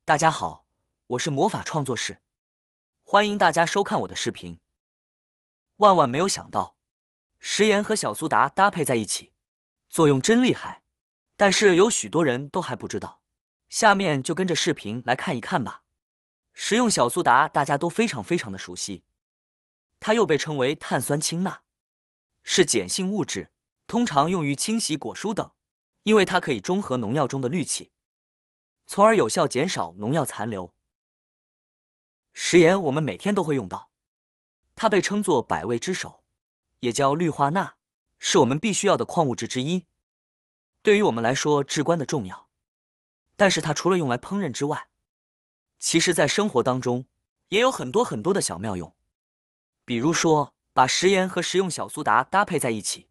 大家好，我是魔法创作室，欢迎大家收看我的视频。万万没有想到，食盐和小苏打搭配在一起，作用真厉害。但是有许多人都还不知道，下面就跟着视频来看一看吧。食用小苏打大家都非常的熟悉，它又被称为碳酸氢钠，是碱性物质，通常用于清洗果蔬等，因为它可以中和农药中的氯气，从而有效减少农药残留。食盐我们每天都会用到，它被称作百味之首，也叫氯化钠，是我们必须要的矿物质之一，对于我们来说至关的重要。但是它除了用来烹饪之外，其实在生活当中也有很多的小妙用。比如说，把食盐和食用小苏打搭配在一起，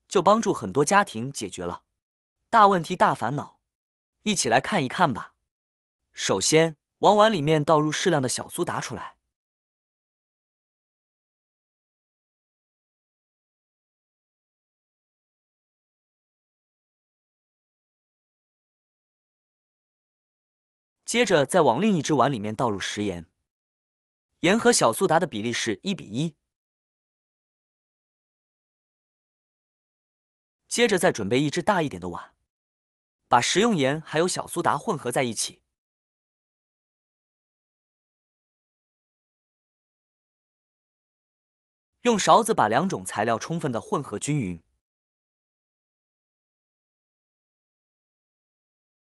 就帮助很多家庭解决了大问题、大烦恼。一起来看一看吧。首先，往碗里面倒入适量的小苏打出来，接着再往另一只碗里面倒入食盐，盐和小苏打的比例是1:1。接着再准备一只大一点的碗，把食用盐还有小苏打混合在一起，用勺子把两种材料充分的混合均匀。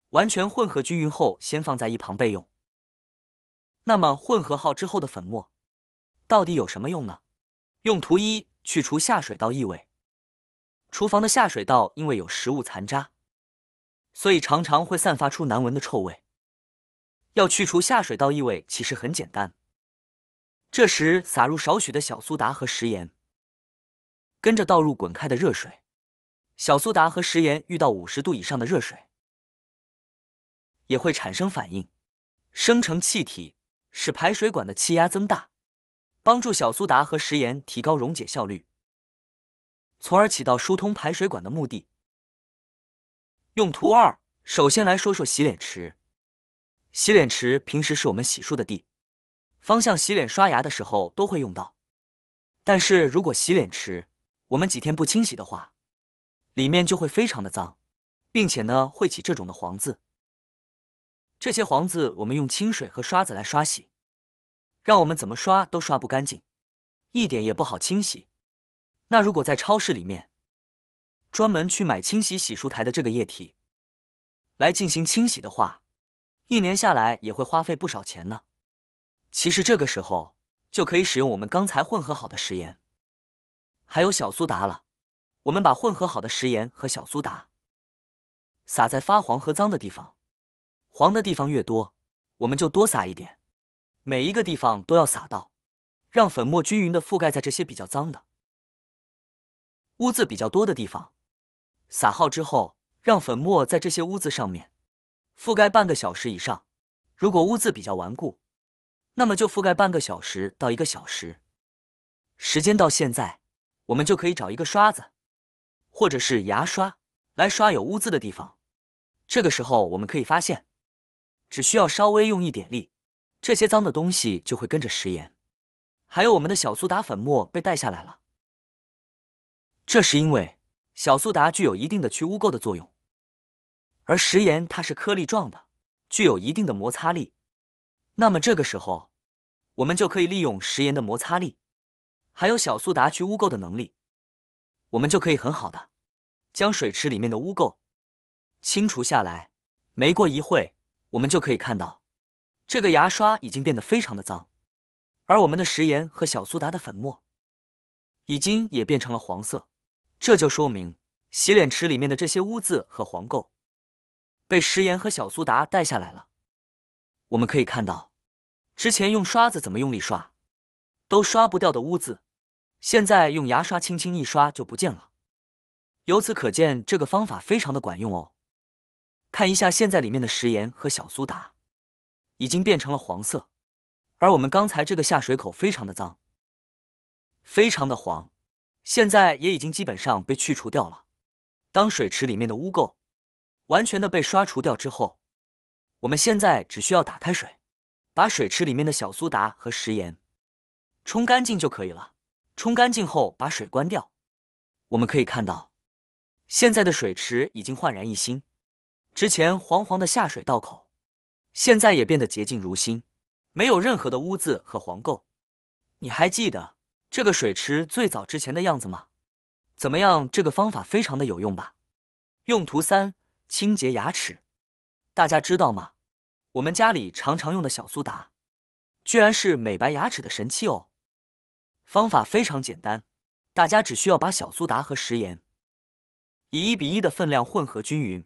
完全混合均匀后，先放在一旁备用。那么混合好之后的粉末到底有什么用呢？用途一：去除下水道异味。厨房的下水道因为有食物残渣，所以常常会散发出难闻的臭味。要去除下水道异味其实很简单，这时撒入少许的小苏打和食盐，跟着倒入滚开的热水。小苏打和食盐遇到50度以上的热水，也会产生反应，生成气体，使排水管的气压增大，帮助小苏打和食盐提高溶解效率，从而起到疏通排水管的目的。用途二：首先来说说洗脸池。洗脸池平时是我们洗漱的地方，像洗脸刷牙的时候都会用到。但是如果洗脸池我们几天不清洗的话，里面就会非常的脏，并且呢会起这种的黄渍。这些黄渍我们用清水和刷子来刷洗，让我们怎么刷都刷不干净，一点也不好清洗。那如果在超市里面专门去买清洗洗漱台的这个液体来进行清洗的话，一年下来也会花费不少钱呢。其实这个时候就可以使用我们刚才混合好的食盐还有小苏打了。我们把混合好的食盐和小苏打撒在发黄和脏的地方，黄的地方越多，我们就多撒一点，每一个地方都要撒到，让粉末均匀的覆盖在这些比较脏的、污渍比较多的地方。撒好之后，让粉末在这些污渍上面覆盖半个小时以上。如果污渍比较顽固，那么就覆盖半个小时到1个小时。时间到现在，我们就可以找一个刷子或者是牙刷来刷有污渍的地方。这个时候我们可以发现，只需要稍微用一点力，这些脏的东西就会跟着食盐还有我们的小苏打粉末被带下来了。这是因为小苏打具有一定的去污垢的作用，而食盐它是颗粒状的，具有一定的摩擦力。那么这个时候我们就可以利用食盐的摩擦力还有小苏打去污垢的能力，我们就可以很好的将水池里面的污垢清除下来。没过一会，我们就可以看到这个牙刷已经变得非常的脏，而我们的食盐和小苏打的粉末已经也变成了黄色。这就说明洗脸池里面的这些污渍和黄垢被食盐和小苏打带下来了。我们可以看到，之前用刷子怎么用力刷都刷不掉的污渍，现在用牙刷轻轻一刷就不见了。由此可见，这个方法非常的管用哦。看一下现在里面的食盐和小苏打已经变成了黄色，而我们刚才这个下水口非常的脏，非常的黄，现在也已经基本上被去除掉了。当水池里面的污垢完全的被刷除掉之后，我们现在只需要打开水，把水池里面的小苏打和食盐冲干净就可以了。冲干净后把水关掉。我们可以看到，现在的水池已经焕然一新，之前黄黄的下水道口，现在也变得洁净如新，没有任何的污渍和黄垢。你还记得这个水池最早之前的样子吗？怎么样，这个方法非常的有用吧？用途3：清洁牙齿。大家知道吗？我们家里常常用的小苏打，居然是美白牙齿的神器哦。方法非常简单，大家只需要把小苏打和食盐以1:1的分量混合均匀。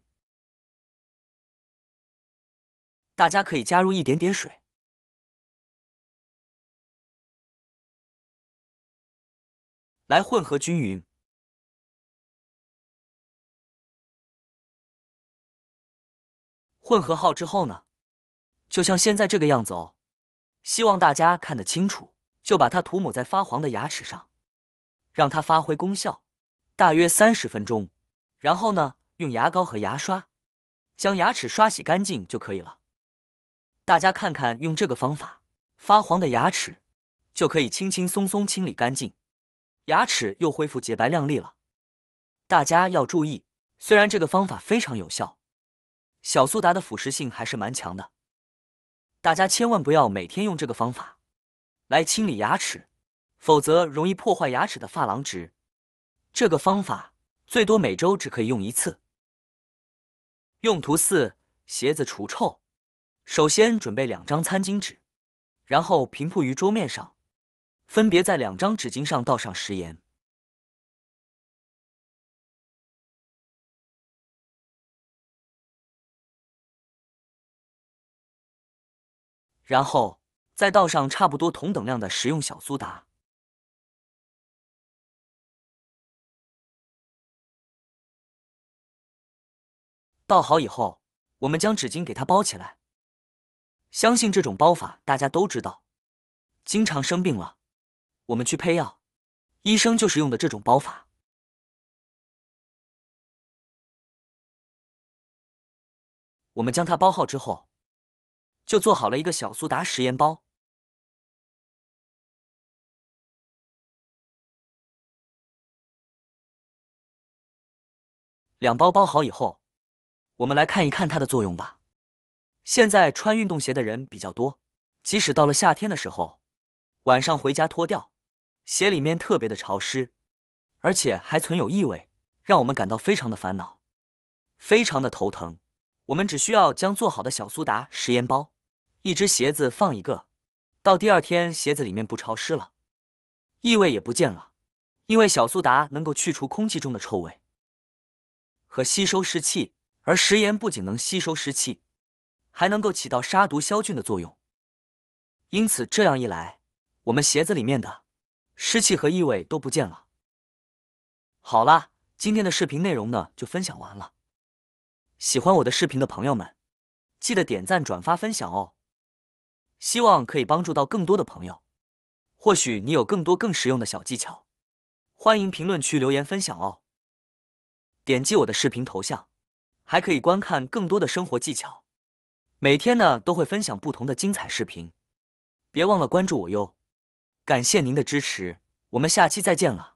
大家可以加入一点点水，来混合均匀。混合好之后呢，就像现在这个样子哦。希望大家看得清楚，就把它涂抹在发黄的牙齿上，让它发挥功效，大约30分钟。然后呢，用牙膏和牙刷将牙齿刷洗干净就可以了。大家看看，用这个方法，发黄的牙齿就可以轻轻松松清理干净，牙齿又恢复洁白亮丽了。大家要注意，虽然这个方法非常有效，小苏打的腐蚀性还是蛮强的。大家千万不要每天用这个方法来清理牙齿，否则容易破坏牙齿的珐琅质。这个方法最多每周只可以用1次。用途4：鞋子除臭。首先准备2张餐巾纸，然后平铺于桌面上，分别在2张纸巾上倒上食盐。然后再倒上差不多同等量的食用小苏打。倒好以后，我们将纸巾给它包起来。相信这种包法大家都知道，经常生病了，我们去配药，医生就是用的这种包法。我们将它包好之后，就做好了一个小苏打食盐包。2包包好以后，我们来看一看它的作用吧。现在穿运动鞋的人比较多，即使到了夏天的时候，晚上回家脱掉，鞋里面特别的潮湿，而且还存有异味，让我们感到非常的烦恼，非常的头疼。我们只需要将做好的小苏打食盐包，一只鞋子放一个，到第2天鞋子里面不潮湿了，异味也不见了，因为小苏打能够去除空气中的臭味和吸收湿气，而食盐不仅能吸收湿气，还能够起到杀毒消菌的作用。因此这样一来，我们鞋子里面的湿气和异味都不见了。好啦，今天的视频内容呢就分享完了。喜欢我的视频的朋友们，记得点赞、转发、分享哦。希望可以帮助到更多的朋友。或许你有更多更实用的小技巧，欢迎评论区留言分享哦。点击我的视频头像，还可以观看更多的生活技巧。每天呢都会分享不同的精彩视频，别忘了关注我哟。感谢您的支持，我们下期再见了。